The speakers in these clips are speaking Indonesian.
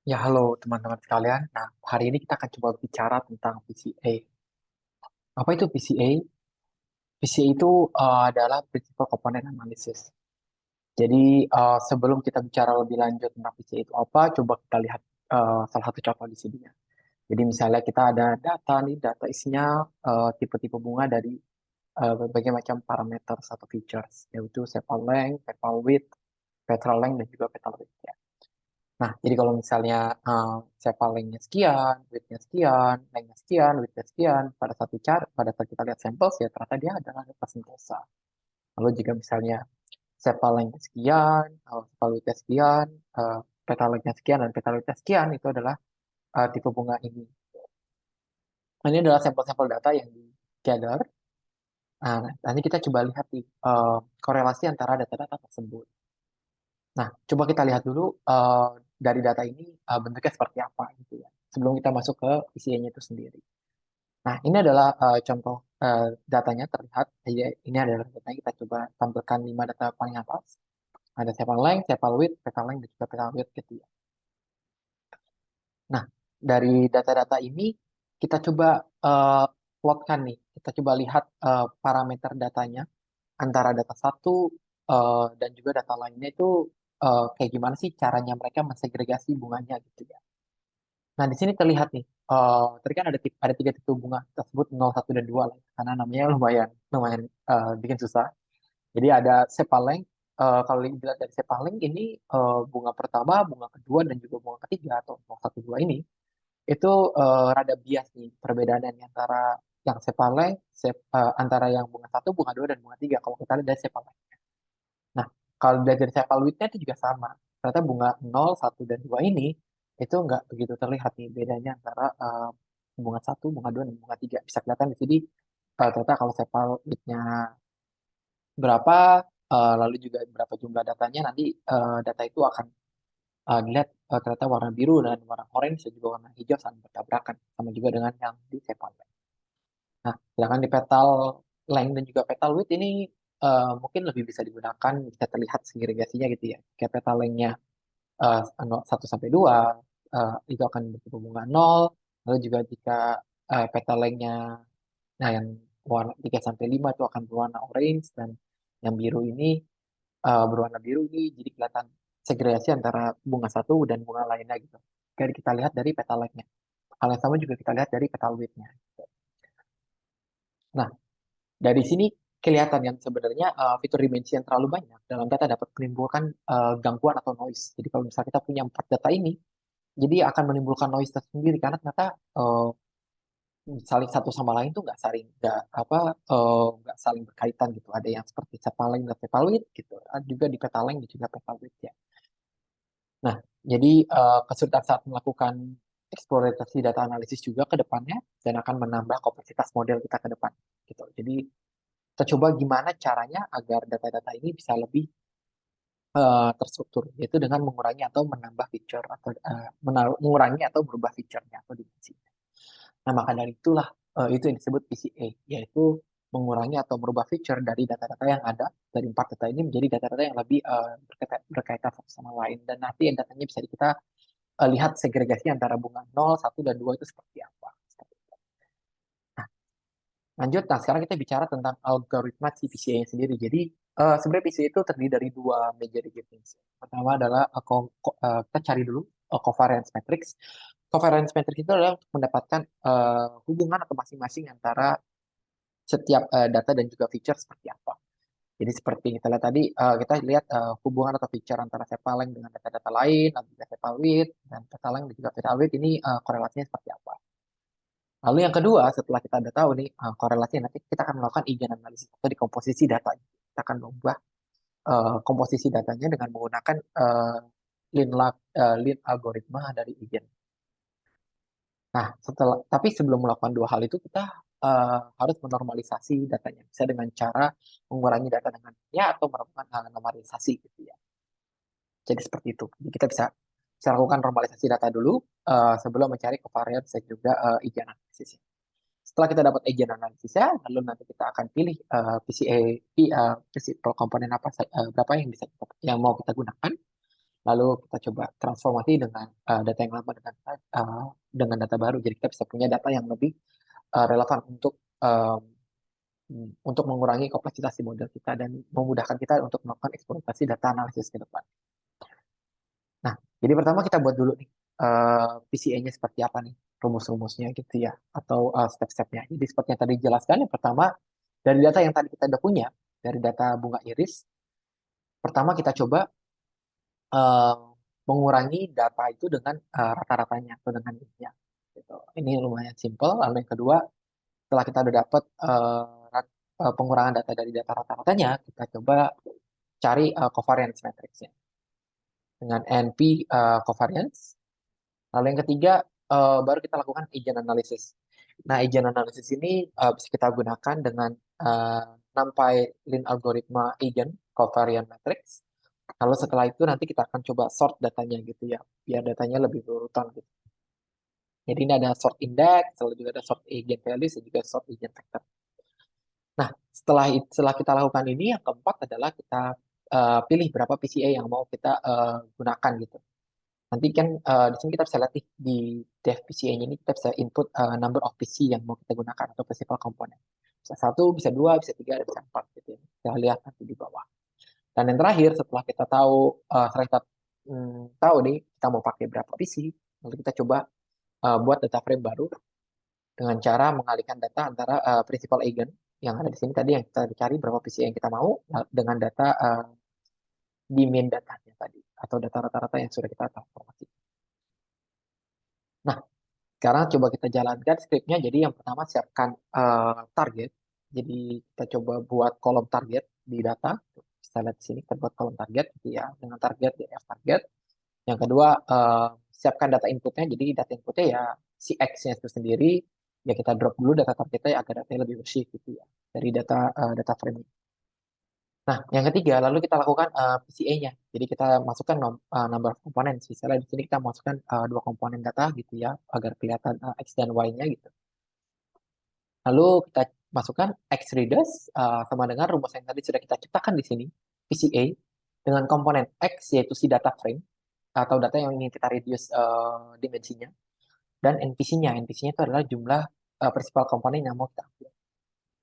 Ya, halo teman-teman sekalian. Nah, hari ini kita akan coba bicara tentang PCA. Apa itu PCA? PCA itu adalah Principal Component Analysis. Jadi, sebelum kita bicara lebih lanjut tentang PCA itu apa, coba kita lihat salah satu contoh di sini ya. Jadi, misalnya kita ada data nih, data isinya tipe-tipe bunga dari berbagai macam parameter satu features, yaitu sepal length, sepal width, petrol length, dan juga petal width. Ya. Nah, jadi kalau misalnya sepal length-nya sekian, width-nya sekian, length-nya sekian, width-nya sekian, pada saat kita lihat sampel, ya ternyata dia adalah persentase. Lalu jika misalnya sepal length-nya sekian, sepal width-nya sekian, uh, petal length-nya sekian, dan petal width-nya sekian, itu adalah tipe bunga ini. Nah, ini adalah sampel-sampel data yang di-gather. Nah, nanti kita coba lihat nih, korelasi antara data-data tersebut. Nah, coba kita lihat dulu dari data ini bentuknya seperti apa gitu ya. Sebelum kita masuk ke PCA-nya itu sendiri. Nah, ini adalah contoh datanya terlihat. Ini adalah datanya kita coba tampilkan 5 data paling atas. Ada sepal length, sepal width, petal length, dan juga petal width gitu ya. Nah, dari data-data ini kita coba eh, plotkan nih. Kita coba lihat parameter datanya antara data satu dan juga data lainnya itu kayak gimana sih caranya mereka mensegregasi bunganya gitu ya. Nah, di sini terlihat nih, tadi kan ada tiga tipe bunga tersebut 0, 1, dan 2 lah, karena namanya lumayan lumayan bikin susah. Jadi ada sepaleng, kalau dilihat dari sepaleng ini bunga pertama, bunga kedua, dan juga bunga ketiga atau 0, 1, 2 ini, itu rada bias nih perbedaannya antara yang sepaleng, antara yang bunga satu, bunga dua, dan bunga tiga, kalau kita lihat dari sepaleng. Nah, kalau dari sepal width-nya itu juga sama. Ternyata bunga 0, 1, dan 2 ini itu nggak begitu terlihat nih bedanya antara bunga satu, bunga 2, dan bunga 3. Bisa kelihatan di sini ternyata kalau sepal width-nya berapa, lalu juga berapa jumlah datanya, nanti data itu akan dilihat ternyata warna biru dan warna orange dan juga warna hijau saling bertabrakan. Sama juga dengan yang di sepal. Nah, sedangkan di petal length dan juga petal width ini mungkin lebih bisa digunakan, bisa terlihat segregasinya gitu ya. Kayak petal length-nya 1 sampai 2 itu akan berhubungan 0. Lalu juga jika petal length-nya, nah yang warna 3 sampai 5 itu akan berwarna orange, dan yang biru ini berwarna biru ini jadi kelihatan segregasi antara bunga satu dan bunga lainnya gitu. Kayak kita lihat dari petal length-nya. Hal yang sama juga kita lihat dari petal width-nya. Nah, dari sini kelihatan yang sebenarnya fitur dimensi yang terlalu banyak dalam data dapat menimbulkan gangguan atau noise. Jadi kalau misalnya kita punya 4 data ini, jadi akan menimbulkan noise tersendiri karena ternyata saling satu sama lain tuh nggak saling berkaitan gitu. Ada yang seperti sepaleng dan sepaloid gitu. Ada juga di petaleng dan juga petaloid ya. Nah, jadi kesulitan saat melakukan eksplorasi data analisis juga ke depannya dan akan menambah kompleksitas model kita ke depan gitu. Jadi kita coba gimana caranya agar data-data ini bisa lebih terstruktur, yaitu dengan mengurangi atau menambah feature atau mengurangi atau berubah feature-nya atau dimensinya. Nah, maka dari itulah itu yang disebut PCA, yaitu mengurangi atau merubah feature dari data-data yang ada dari 4 data ini menjadi data-data yang lebih berkaitan satu sama lain, dan nanti datanya bisa kita lihat segregasi antara bunga 0, 1, dan 2 itu seperti apa. Lanjut, nah sekarang kita bicara tentang algoritma si PCA sendiri. Jadi sebenarnya PCA itu terdiri dari dua major units. Pertama adalah kita cari dulu covariance matrix. Covariance matrix itu adalah untuk mendapatkan hubungan atau masing-masing antara setiap data dan juga feature seperti apa. Jadi seperti kita lihat tadi, kita lihat hubungan atau feature antara sepaleng dengan data-data lain, dan juga sepalwidth, dan petaleng dan juga petalwidth ini korelasinya seperti apa. Lalu yang kedua, setelah kita udah tahu nih korelasi, nanti kita akan melakukan eigenanalisis atau dekomposisi data. Kita akan mengubah komposisi datanya dengan menggunakan lean algoritma dari eigen. Nah, tapi sebelum melakukan dua hal itu, kita harus menormalisasi datanya. Bisa dengan cara mengurangi data dengan ya atau melakukan normalisasi gitu ya. Jadi seperti itu. Jadi kita bisa lakukan normalisasi data dulu sebelum mencari covariance dan juga eigen analisis. Setelah kita dapat agent analisisnya, lalu nanti kita akan pilih PCA, principal komponen berapa yang mau kita gunakan. lalu kita coba transformasi dengan data yang lama dengan data baru. Jadi kita bisa punya data yang lebih relevan untuk mengurangi kompleksitas di model kita dan memudahkan kita untuk melakukan eksploitasi data analisis ke depan. Nah, jadi pertama kita buat dulu nih PCA-nya seperti apa nih, rumus-rumusnya gitu ya, atau step-stepnya. Jadi seperti yang tadi dijelaskan, yang pertama dari data yang tadi kita udah punya, dari data bunga iris, pertama kita coba eh, mengurangi data itu dengan rata-ratanya atau dengan mean-nya. Gitu. Ini lumayan simple. Lalu yang kedua, setelah kita udah dapat pengurangan data dari data rata-ratanya, kita coba cari covariance matrix-nya dengan NP covariance. Lalu yang ketiga, baru kita lakukan agent analysis. Nah, agent analysis ini bisa kita gunakan dengan uh, NumPy Lin algoritma agent covariance matrix. Lalu setelah itu nanti kita akan coba sort datanya gitu ya, biar datanya lebih berurutan gitu. Jadi ini ada sort index, lalu juga ada sort agent values, dan juga sort agent factor. Nah, setelah kita lakukan ini, yang keempat adalah kita pilih berapa PCA yang mau kita gunakan gitu. Nanti kan di sini kita bisa lihat nih, di dev PCA-nya ini kita bisa input number of PC yang mau kita gunakan atau principal component. Bisa satu, bisa dua, bisa tiga, bisa empat gitu ya. Kita lihat nanti di bawah. Dan yang terakhir, setelah kita tahu, setelah kita tahu nih kita mau pakai berapa PC, lalu kita coba buat data frame baru dengan cara mengalihkan data antara principal agent yang ada di sini tadi yang kita cari berapa PC yang kita mau dengan data di main datanya tadi atau data rata-rata yang sudah kita transformasi. Nah, sekarang coba kita jalankan scriptnya. Jadi yang pertama siapkan target. Jadi kita coba buat kolom target di data. Kita lihat di sini kita buat kolom target gitu ya dengan target di F target. Yang kedua siapkan data inputnya. Jadi data inputnya ya si X-nya itu sendiri. Ya kita drop dulu data targetnya agar datanya lebih bersih gitu ya dari data frame. Nah, yang ketiga, lalu kita lakukan PCA-nya. Jadi kita masukkan number of components. Misalnya di sini kita masukkan dua komponen data gitu ya, agar kelihatan X dan Y-nya gitu. Lalu kita masukkan X readers sama dengan rumus yang tadi sudah kita ciptakan di sini, PCA, dengan komponen X yaitu si data frame, atau data yang ingin kita reduce dimensinya, dan NPC-nya. NPC-nya itu adalah jumlah principal komponen yang mau kita ambil.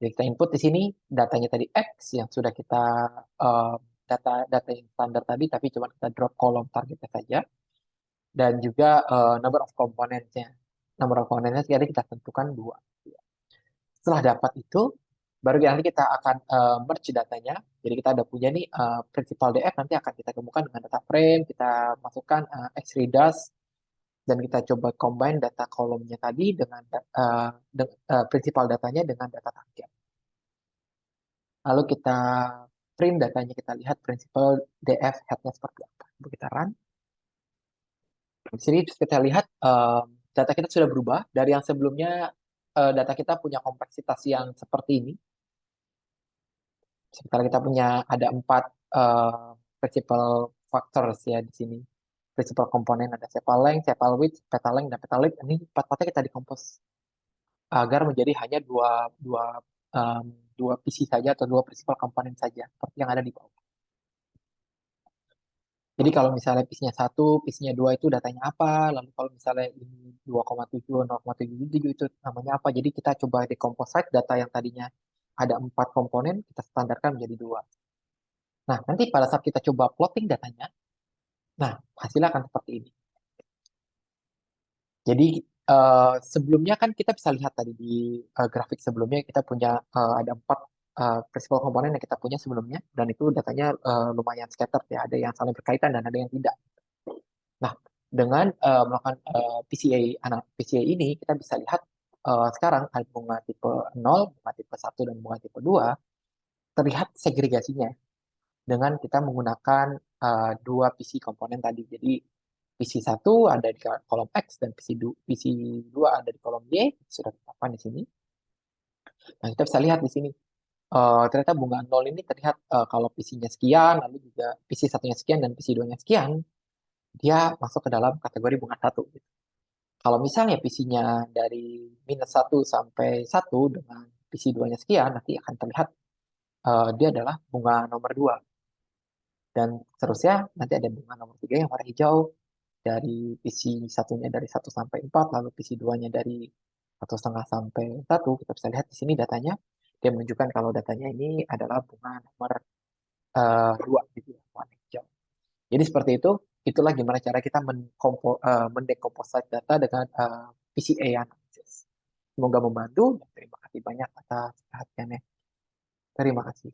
Jadi kita input di sini datanya tadi X yang sudah kita eh, data yang standar tadi, tapi cuma kita drop kolom targetnya saja, dan juga number of components-nya. Number of components jadi kita tentukan dua. Setelah dapat itu, baru nanti kita akan merge datanya. Jadi kita ada punya nih principal DF, nanti akan kita temukan dengan data frame, kita masukkan XRedas, dan kita coba combine data kolomnya tadi dengan principal datanya dengan data target. Lalu kita print datanya, kita lihat principal DF headnya seperti apa. Lalu kita run. Di sini kita lihat data kita sudah berubah dari yang sebelumnya data kita punya kompleksitas yang seperti ini. Sementara kita punya ada 4 principal factors ya di sini. Principal komponen ada sepal length, sepal width, petal length, dan petal width. Ini 4-4-nya kita decompose agar menjadi hanya dua um, dua PC saja atau dua principal komponen saja seperti yang ada di bawah. Jadi kalau misalnya piece-nya 1, piece-nya 2 itu datanya apa, lalu kalau misalnya ini 2,7, 0,77 itu namanya apa. Jadi kita coba decomposite data yang tadinya ada 4 komponen, kita standarkan menjadi 2. Nah, nanti pada saat kita coba plotting datanya, nah hasilnya akan seperti ini. Jadi sebelumnya kan kita bisa lihat tadi di grafik sebelumnya kita punya ada 4 principal komponen yang kita punya sebelumnya, dan itu datanya lumayan scattered ya, ada yang saling berkaitan dan ada yang tidak. Nah, dengan melakukan PCA ini, kita bisa lihat sekarang ada bunga tipe 0, bunga tipe 1, dan bunga tipe 2, terlihat segregasinya dengan kita menggunakan dua PC komponen tadi. Jadi PC 1 ada di kolom X dan PC 2 ada di kolom Y, sudah tetapkan di sini. Nah, kita bisa lihat di sini. Ternyata bunga 0 ini terlihat kalau PC-nya sekian, lalu juga PC 1-nya sekian, dan PC 2-nya sekian, dia masuk ke dalam kategori bunga 1. Gitu. Kalau misalnya PC-nya dari -1 sampai 1 dengan PC 2-nya sekian, nanti akan terlihat dia adalah bunga nomor 2. Dan seterusnya nanti ada bunga nomor 3 yang warna hijau dari PC satunya dari 1 sampai 4, lalu PC 2-nya dari 1,5 sampai 1. Kita bisa lihat di sini datanya, dia menunjukkan kalau datanya ini adalah bunga nomor 2 gitu ya, warna hijau. Jadi seperti itu, itulah gimana cara kita mendekomposasi data dengan PCA analysis. Semoga membantu, dan terima kasih banyak atas perhatiannya. Terima kasih.